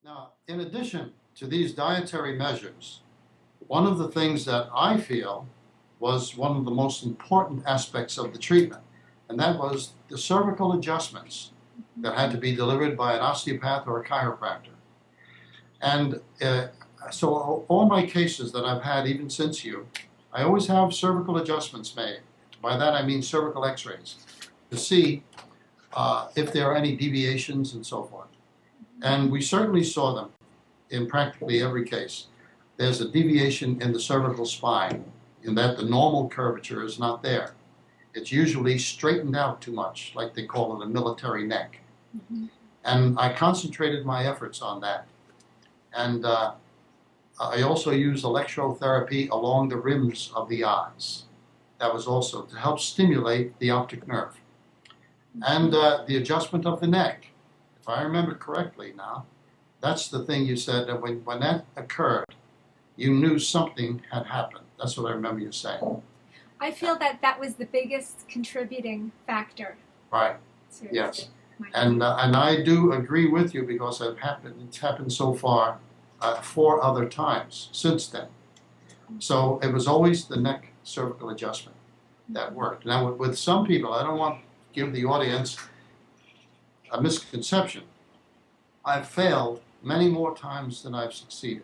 Now, in addition to these dietary measures, one of the things that I feel was one of the most important aspects of the treatment, and that was the cervical adjustments that had to be delivered by an osteopath or a chiropractor. And so all my cases that I've had, even since you, I always have cervical adjustments made. By that I mean cervical x-rays, to see if there are any deviations and so forth. And we certainly saw them in practically every case. There's a deviation in the cervical spine, in that the normal curvature is not there. It's usually straightened out too much, like they call it a military neck. Mm-hmm. And I concentrated my efforts on that. And I also used electrotherapy along the rims of the eyes. That was also to help stimulate the optic nerve. And the adjustment of the neck. If I remember correctly now, that's the thing you said, that when that occurred, you knew something had happened. That's what I remember you saying. I feel that that was the biggest contributing factor. Right. Yes. And I do agree with you, because it's happened so far 4 other times since then. So it was always the neck cervical adjustment that worked. Now with some people, I don't want to give the audience a misconception. I've failed many more times than I've succeeded.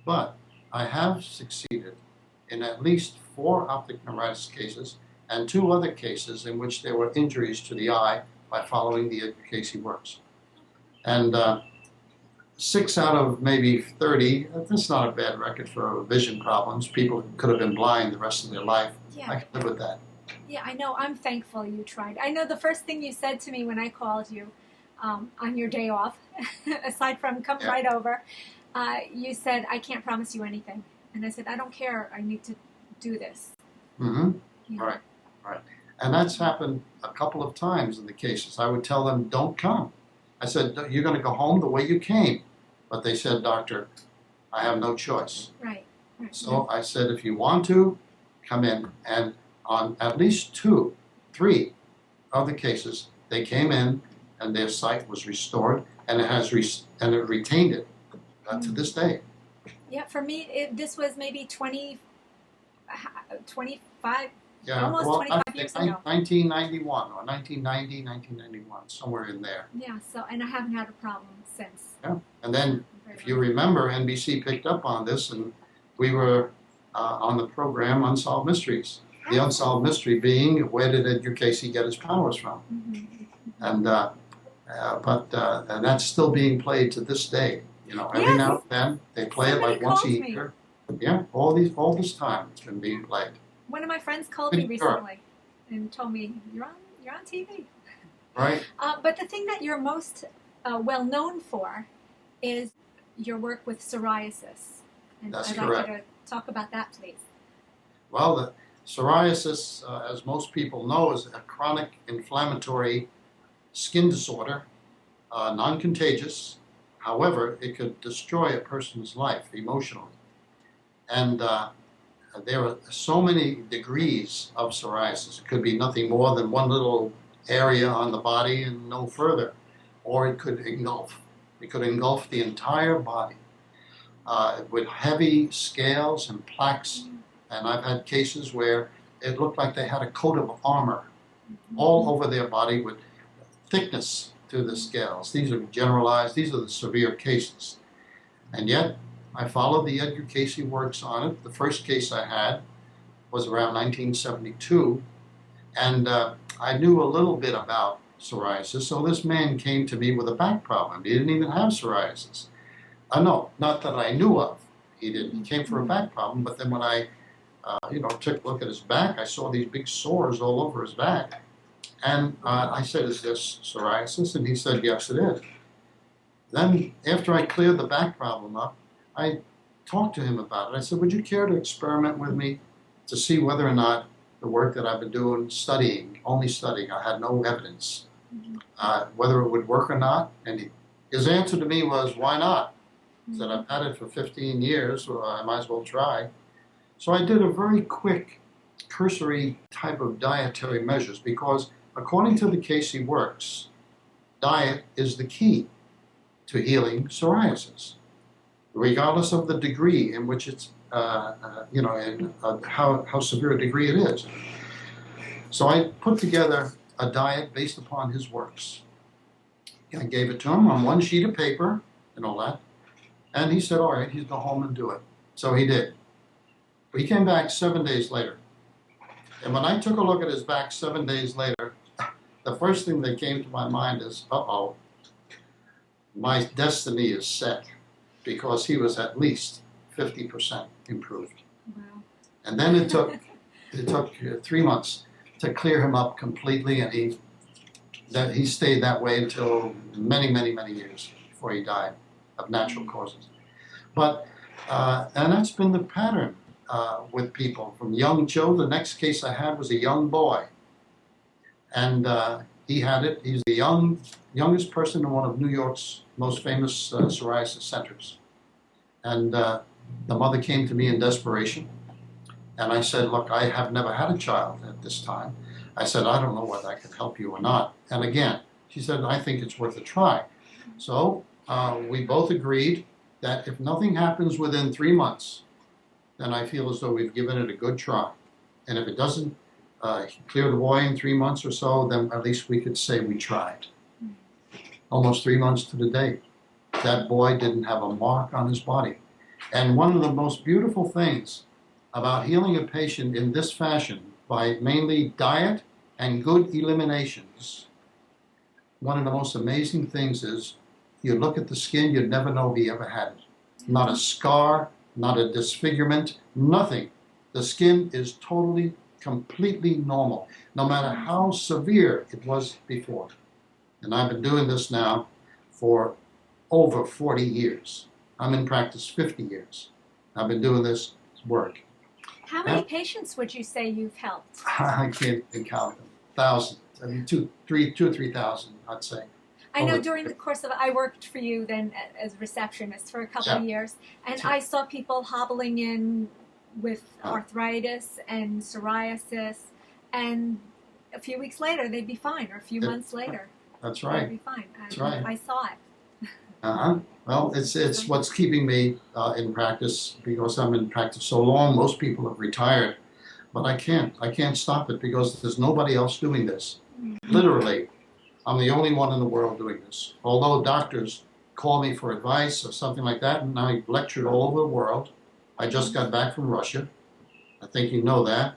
But I have succeeded in at least 4 optic neuritis cases and 2 other cases in which there were injuries to the eye by following the Edgar Cayce works. And 6 out of maybe 30, that's not a bad record for vision problems. People could have been blind the rest of their life. Yeah. I can live with that. Yeah, I know. I'm thankful you tried. I know the first thing you said to me when I called you on your day off, aside from come right over, you said, I can't promise you anything. And I said, I don't care. I need to do this. Mm-hmm. You know? Right. And that's happened a couple of times in the cases. I would tell them, don't come. I said, you're going to go home the way you came. But they said, doctor, I have no choice. Right. So I said, if you want to, come in. And on at least 2, 3 of the cases, they came in and their sight was restored, and it retained it to this day. Yeah, for me, this was maybe 25, yeah, almost well, 25 years ago. 1991 or 1990, 1991, somewhere in there. Yeah, so, and I haven't had a problem since. Yeah, and then if you remember, NBC picked up on this, and we were on the program Unsolved Mysteries. The unsolved mystery being, where did Edgar Cayce get his powers from? Mm-hmm. And and that's still being played to this day. You know, every now and then they play it like once a year. Yeah, all this time it's been being played. One of my friends called me recently and told me, you're on TV. Right. But the thing that you're most well known for is your work with psoriasis. And That's I'd correct. like you to talk about that, please. Well, the psoriasis, as most people know, is a chronic inflammatory skin disorder, non-contagious. However, it could destroy a person's life emotionally. And there are so many degrees of psoriasis. It could be nothing more than one little area on the body and no further. Or it could engulf. It could engulf the entire body with heavy scales and plaques. And I've had cases where it looked like they had a coat of armor all over their body with thickness to the scales. These are generalized. These are the severe cases. And yet, I followed the Edgar Cayce works on it. The first case I had was around 1972. And I knew a little bit about psoriasis. So this man came to me with a back problem. He didn't even have psoriasis. No, not that I knew of. He didn't. He came for a back problem. But then when I took a look at his back, I saw these big sores all over his back. And I said, is this psoriasis? And he said, yes, it is. Then, after I cleared the back problem up, I talked to him about it. I said, would you care to experiment with me to see whether or not the work that I've been doing, only studying, I had no evidence, whether it would work or not? And his answer to me was, why not? He said, I've had it for 15 years, so I might as well try. So I did a very quick, cursory type of dietary measures, because according to the Cayce works, diet is the key. to healing psoriasis, regardless of the degree in which it's, and how severe a degree it is. So I put together a diet based upon his works. I gave it to him on one sheet of paper and all that, and he said, all right, he'd go home and do it. So he did. But he came back 7 days later. And when I took a look at his back 7 days later, the first thing that came to my mind is, uh-oh, my destiny is set, because he was at least 50% improved. Wow. And then it took 3 months to clear him up completely, and he stayed that way until many, many, many years before he died of natural causes. But and that's been the pattern with people from young children. The next case I had was a young boy, and he had it. He's the youngest person in one of New York's most famous psoriasis centers. And the mother came to me in desperation, and I said, look, I have never had a child at this time. I said, I don't know whether I can help you or not. And again, she said, I think it's worth a try. So we both agreed that if nothing happens within 3 months, then I feel as though we've given it a good try. And if it doesn't clear the boy in 3 months or so, then at least we could say we tried. Almost 3 months to the day. That boy didn't have a mark on his body. And one of the most beautiful things about healing a patient in this fashion, by mainly diet and good eliminations, one of the most amazing things is you look at the skin, you'd never know he ever had it. Not a scar, not a disfigurement, nothing. The skin is totally, completely normal, no matter how severe it was before. And I've been doing this now for over 40 years. I'm in practice 50 years. I've been doing this work. How many patients would you say you've helped? I can't even count them. Thousands. I mean, 2,000 or 3,000, I'd say. I know during the course of, I worked for you then as a receptionist for a couple of years, and I saw people hobbling in with arthritis and psoriasis, and a few weeks later they'd be fine, or a few months later. That's right. They'd be fine. That's right. I saw it. Well, it's what's keeping me in practice, because I'm in practice so long. Most people have retired, but I can't stop it, because there's nobody else doing this. Literally, I'm the only one in the world doing this. Although doctors call me for advice or something like that, and I lectured all over the world. I just got back from Russia. I think you know that.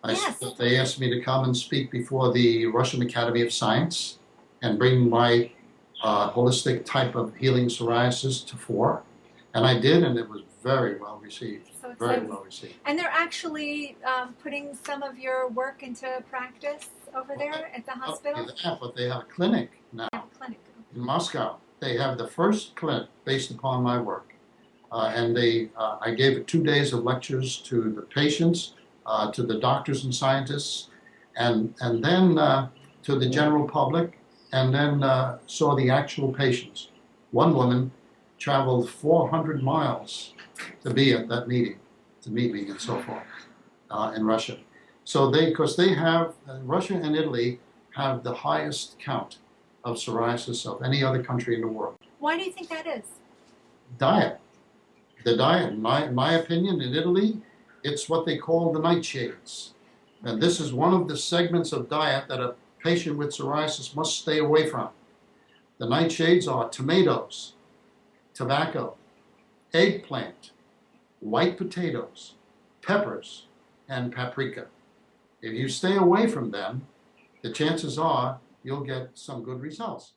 Yes. They asked me to come and speak before the Russian Academy of Science and bring my holistic type of healing psoriasis to fore. And I did, and it was very well received. So very well received. And they're actually putting some of your work into practice over there at the hospital? Yeah, but they have a clinic now. They have a clinic. In Moscow. They have the first clinic based upon my work. And I gave 2 days of lectures to the patients, to the doctors and scientists, and then to the general public, and then saw the actual patients. One woman traveled 400 miles to be at that meeting, to meet me and so forth, in Russia. So because they have, Russia and Italy have the highest count of psoriasis of any other country in the world. Why do you think that is? Diet. The diet, in my opinion, in Italy, it's what they call the nightshades. And this is one of the segments of diet that a patient with psoriasis must stay away from. The nightshades are tomatoes, tobacco, eggplant, white potatoes, peppers, and paprika. If you stay away from them, the chances are you'll get some good results.